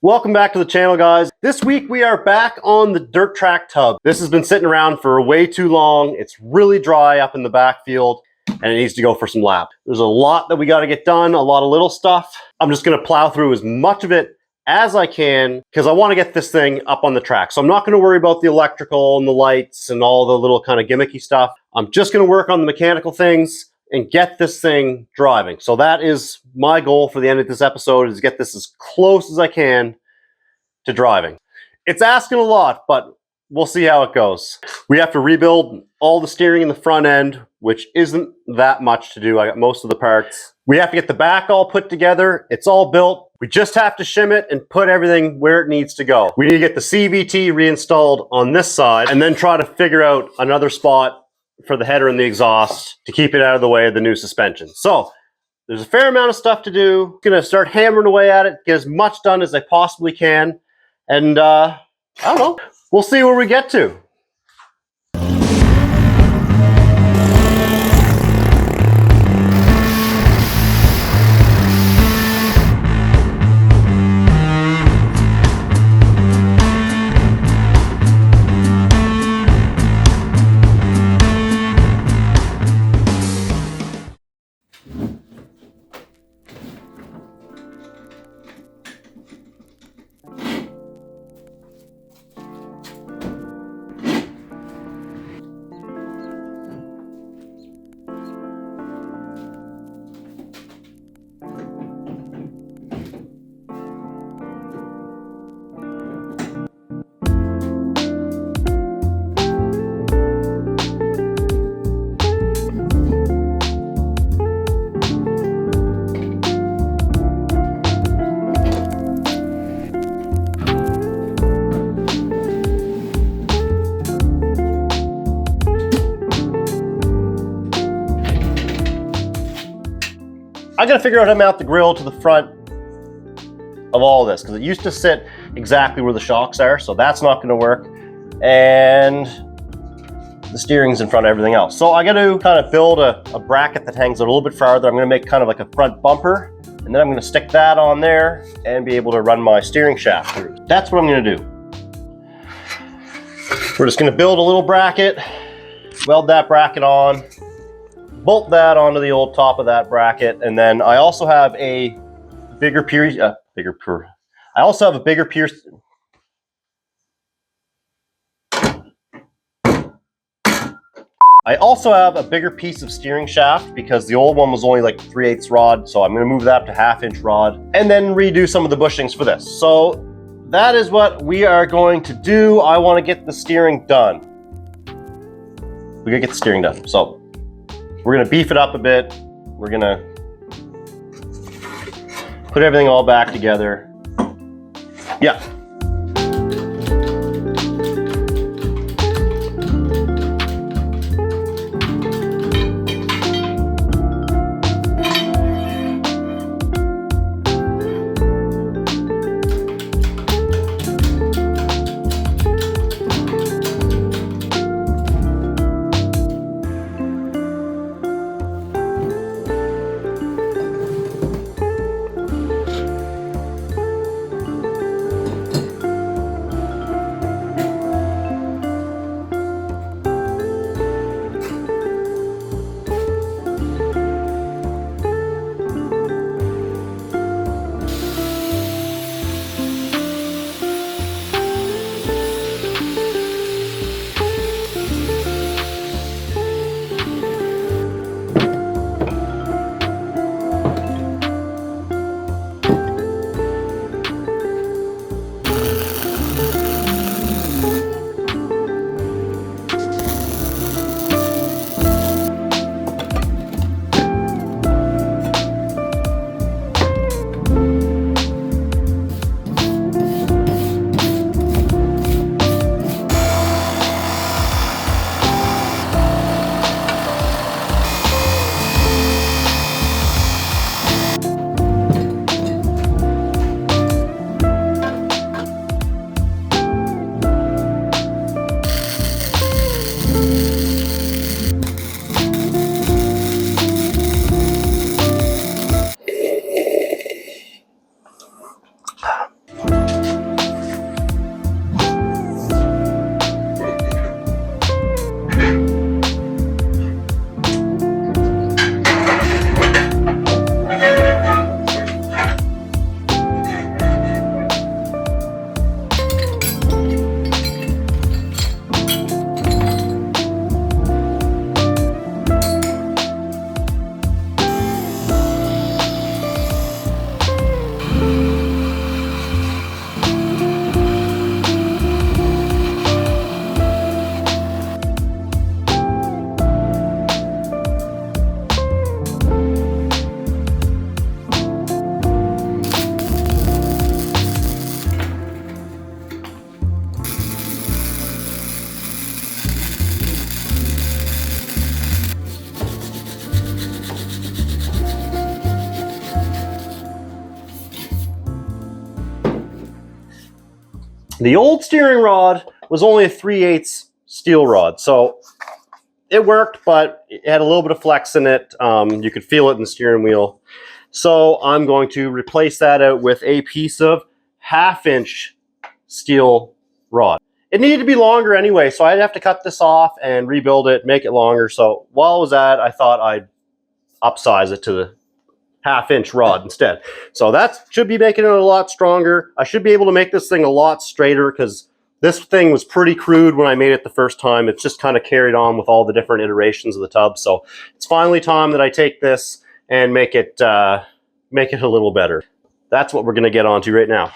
Welcome back to the channel, guys. This week we are back on the dirt track tub. This has been sitting around for way too long. It's really dry up in the backfield and it needs to go for some laps. There's a lot that we got to get done, a lot of little stuff. I'm just going to plow through as much of it as I can because I want to get this thing up on the track. So I'm not going to worry about the electrical and the lights and all the little kind of gimmicky stuff. I'm just going to work on the mechanical things and get this thing driving. So that is my goal for the end of this episode, is get this as close as I can to driving. It's asking a lot, but we'll see how it goes. We have to rebuild all the steering in the front end, which isn't that much to do. I got most of the parts. We have to get the back all put together. It's all built. We just have to shim it and put everything where it needs to go. We need to get the CVT reinstalled on this side and then try to figure out another spot for the header and the exhaust to keep it out of the way of the new suspension. So there's a fair amount of stuff to do. I'm gonna start hammering away at it, get as much done as I possibly can. And I don't know, we'll see where we get to. I gotta figure out how to mount the grill to the front of all this because it used to sit exactly where the shocks are, so that's not gonna work. And the steering's in front of everything else. So I gotta kind of build a bracket that hangs a little bit farther. I'm gonna make kind of like a front bumper, and then I'm gonna stick that on there and be able to run my steering shaft through. That's what I'm gonna do. We're just gonna build a little bracket, weld that bracket on, bolt that onto the old top of that bracket, and then I also have a bigger piece. I also have a bigger piece. I also have a bigger piece of steering shaft because the old one was only like 3/8 rod, so I'm going to move that up to 1/2 rod, and then redo some of the bushings for this. So that is what we are going to do. I want to get the steering done. We gotta get the steering done. So we're gonna beef it up a bit. We're gonna put everything all back together. Yeah. The old steering rod was only a 3/8 steel rod, so it worked, but it had a little bit of flex in it. You could feel it in the steering wheel. So I'm going to replace that out with a piece of 1/2-inch steel rod. It needed to be longer anyway, so I'd have to cut this off and rebuild it, make it longer. So while I was at it, I thought I'd upsize it to the 1/2-inch rod instead. So that should be making it a lot stronger. I should be able to make this thing a lot straighter because this thing was pretty crude when I made it the first time. It's just kind of carried on with all the different iterations of the tub. So it's finally time that I take this and make it a little better. That's what we're going to get onto right now.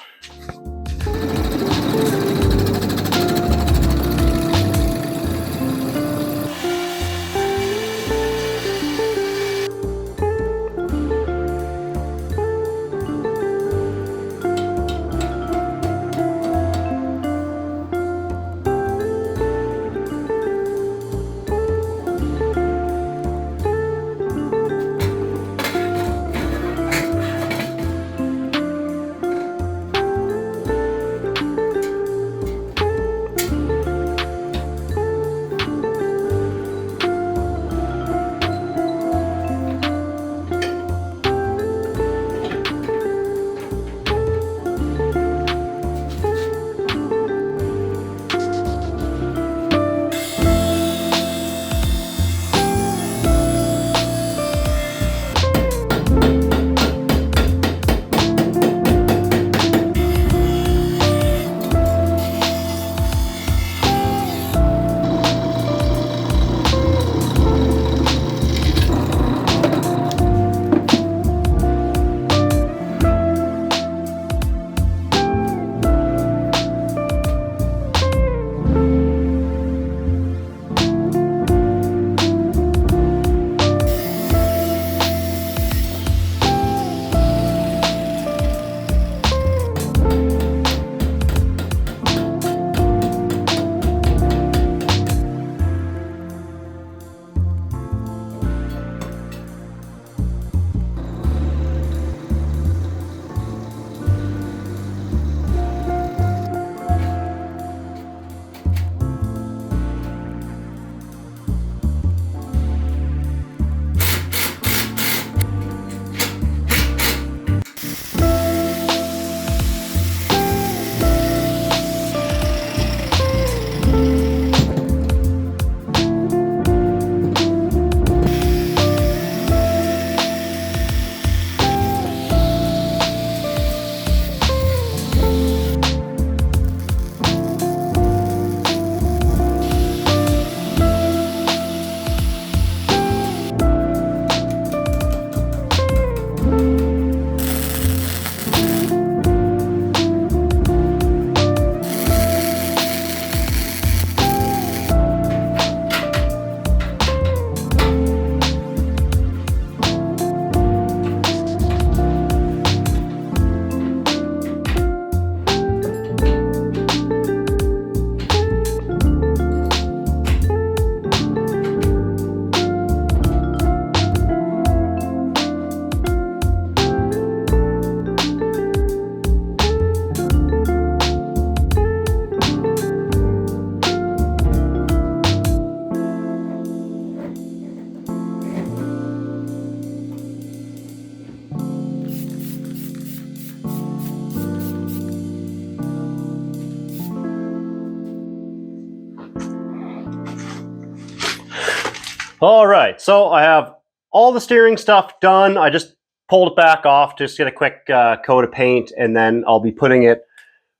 All right, so I have all the steering stuff done. I just pulled it back off, just get a quick coat of paint, and then I'll be putting it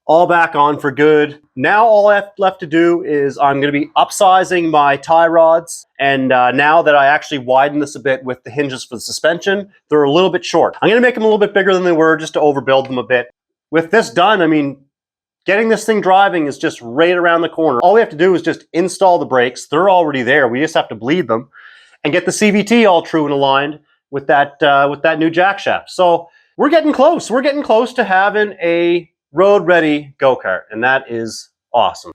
all back on for good. Now all I have left to do is I'm going to be upsizing my tie rods, and now that I actually widen this a bit with the hinges for the suspension, they're a little bit short. I'm going to make them a little bit bigger than they were just to overbuild them a bit. With this done, I mean, getting this thing driving is just right around the corner. All we have to do is just install the brakes. They're already there. We just have to bleed them and get the CVT all true and aligned with that new jack shaft. So we're getting close. We're getting close to having a road-ready go-kart, and that is awesome.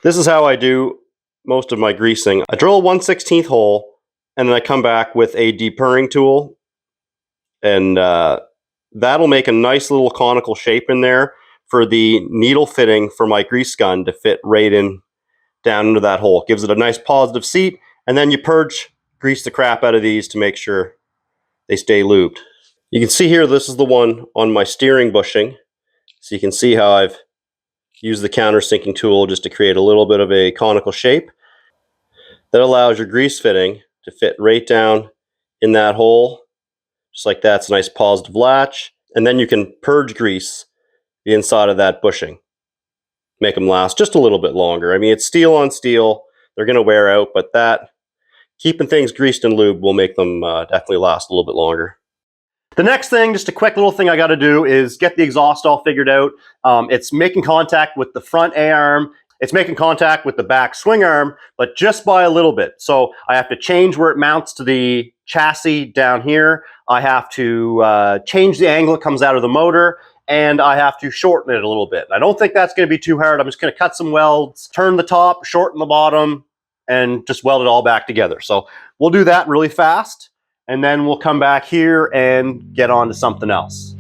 This is how I do most of my greasing. I drill a 1/16 hole, and then I come back with a depurring tool, and that'll make a nice little conical shape in there for the needle fitting for my grease gun to fit right in down into that hole. It gives it a nice positive seat, and then you grease the crap out of these to make sure they stay lubed. You can see here, this is the one on my steering bushing. So you can see how I've used the countersinking tool just to create a little bit of a conical shape. That allows your grease fitting to fit right down in that hole. Just like that, it's a nice positive latch. And then you can purge grease the inside of that bushing. Make them last just a little bit longer. I mean, it's steel on steel. They're going to wear out, but that keeping things greased and lubed will make them definitely last a little bit longer. The next thing, just a quick little thing I got to do, is get the exhaust all figured out. It's making contact with the front A-arm. It's making contact with the back swing arm, but just by a little bit. So I have to change where it mounts to the chassis down here. I have to change the angle it comes out of the motor, and I have to shorten it a little bit. I don't think that's going to be too hard. I'm just going to cut some welds, turn the top, shorten the bottom, and just weld it all back together. So we'll do that really fast, and then we'll come back here and get on to something else.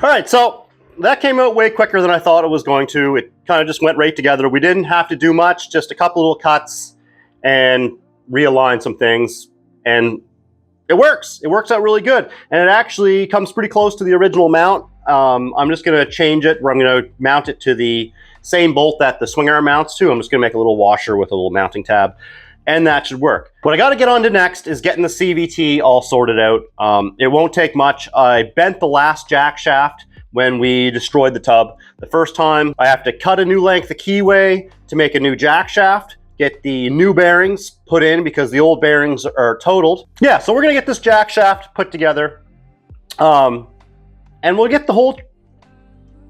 All right, so that came out way quicker than I thought it was going to. It kind of just went right together. We didn't have to do much, just a couple little cuts and realign some things, and it works. It works out really good, and it actually comes pretty close to the original mount. I'm just going to change it, where I'm going to mount it to the same bolt that the swing arm mounts to. I'm just going to make a little washer with a little mounting tab, and that should work. What I got to get on to next is getting the CVT all sorted out. It won't take much. I bent the last jack shaft when we destroyed the tub. The first time, I have to cut a new length of keyway to make a new jack shaft, get the new bearings put in because the old bearings are totaled. Yeah, so we're gonna get this jack shaft put together, and we'll get the whole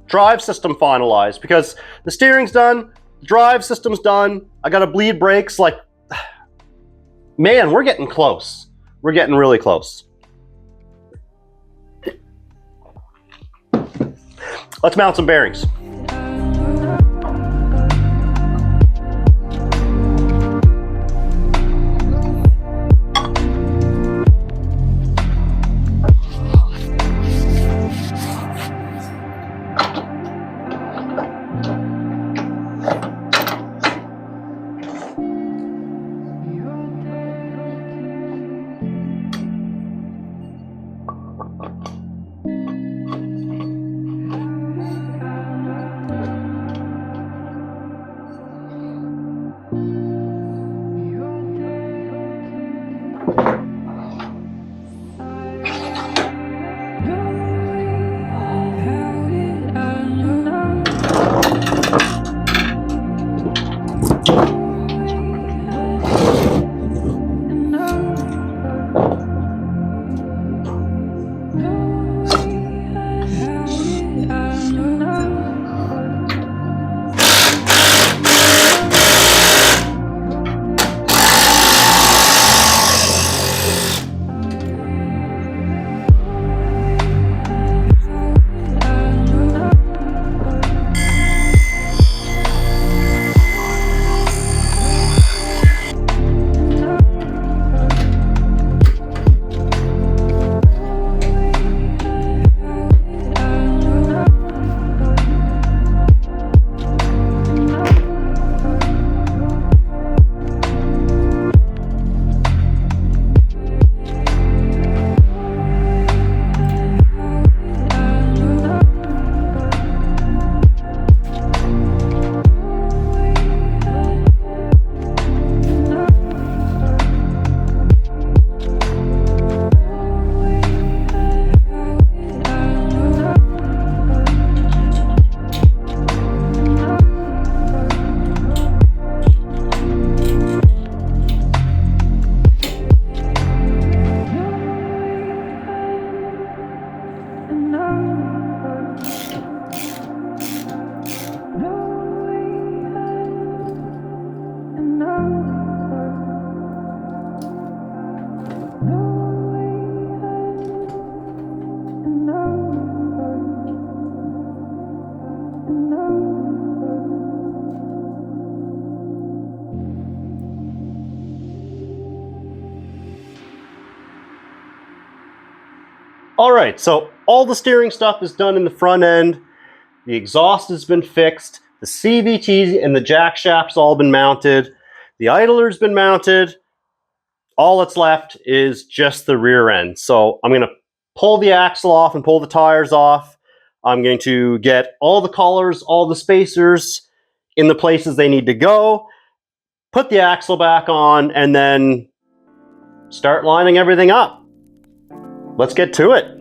drive system finalized because the steering's done, the drive system's done. I gotta bleed brakes. Like, man, we're getting close. We're getting really close. Let's mount some bearings. right, so all the steering stuff is done in the front end. The exhaust has been fixed. The CVT and the jack shaft's all been mounted. The idler's been mounted. All that's left is just the rear end. So I'm gonna pull the axle off and pull the tires off. I'm going to get all the collars, all the spacers in the places they need to go, put the axle back on, and then start lining everything up. Let's get to it.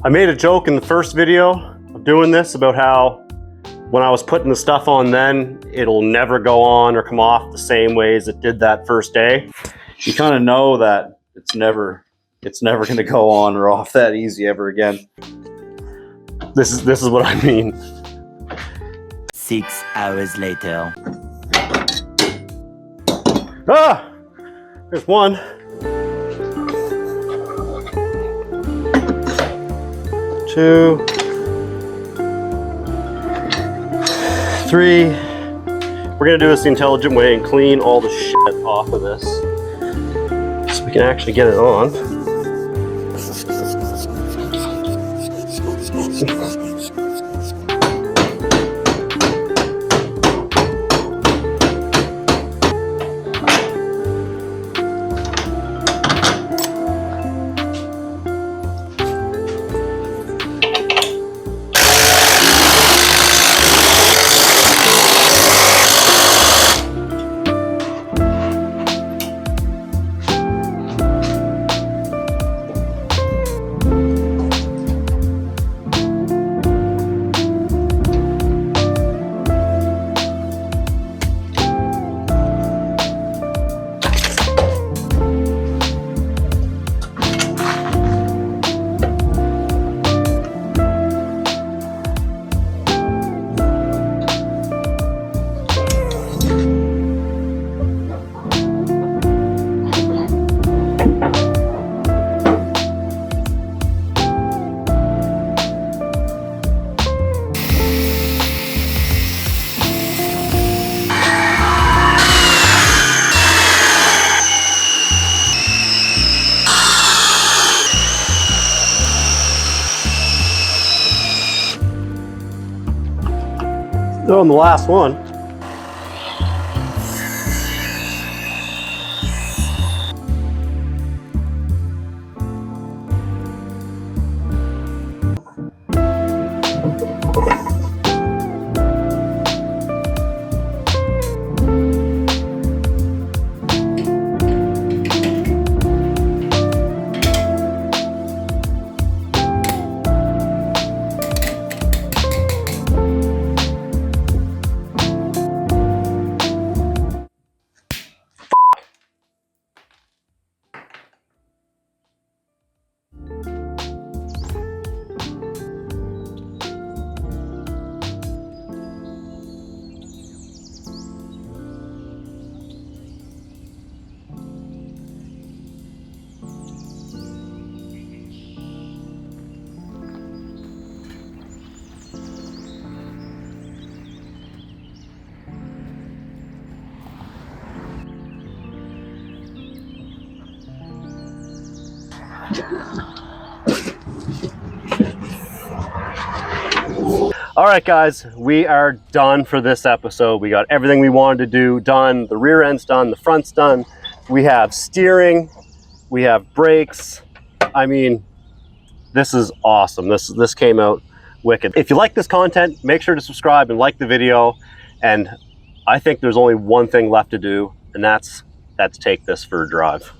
I made a joke in the first video of doing this about how when I was putting the stuff on then, it'll never go on or come off the same way as it did that first day. You kind of know that it's never going to go on or off that easy ever again. This is what I mean. 6 hours later. Ah! There's one. Two. Three. We're gonna do this the intelligent way and clean all the shit off of this so we can actually get it on. On the last one. All right, guys, we are done for this episode. We got everything we wanted to do done. The rear end's done, the front's done. We have steering, we have brakes. I mean, this is awesome. This came out wicked. If you like this content, make sure to subscribe and like the video. And I think there's only one thing left to do, and that's take this for a drive.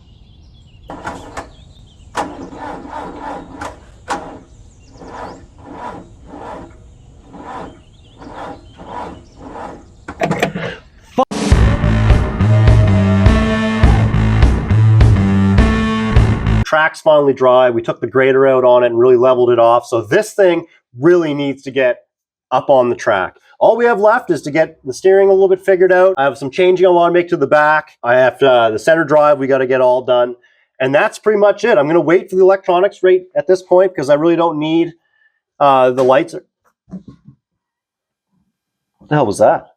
back's finally dry. We took the grader out on it and really leveled it off. So this thing really needs to get up on the track. All we have left is to get the steering a little bit figured out. I have some changing I want to make to the back. I have the center drive we got to get all done. And that's pretty much it. I'm going to wait for the electronics right at this point because I really don't need the lights. What the hell was that?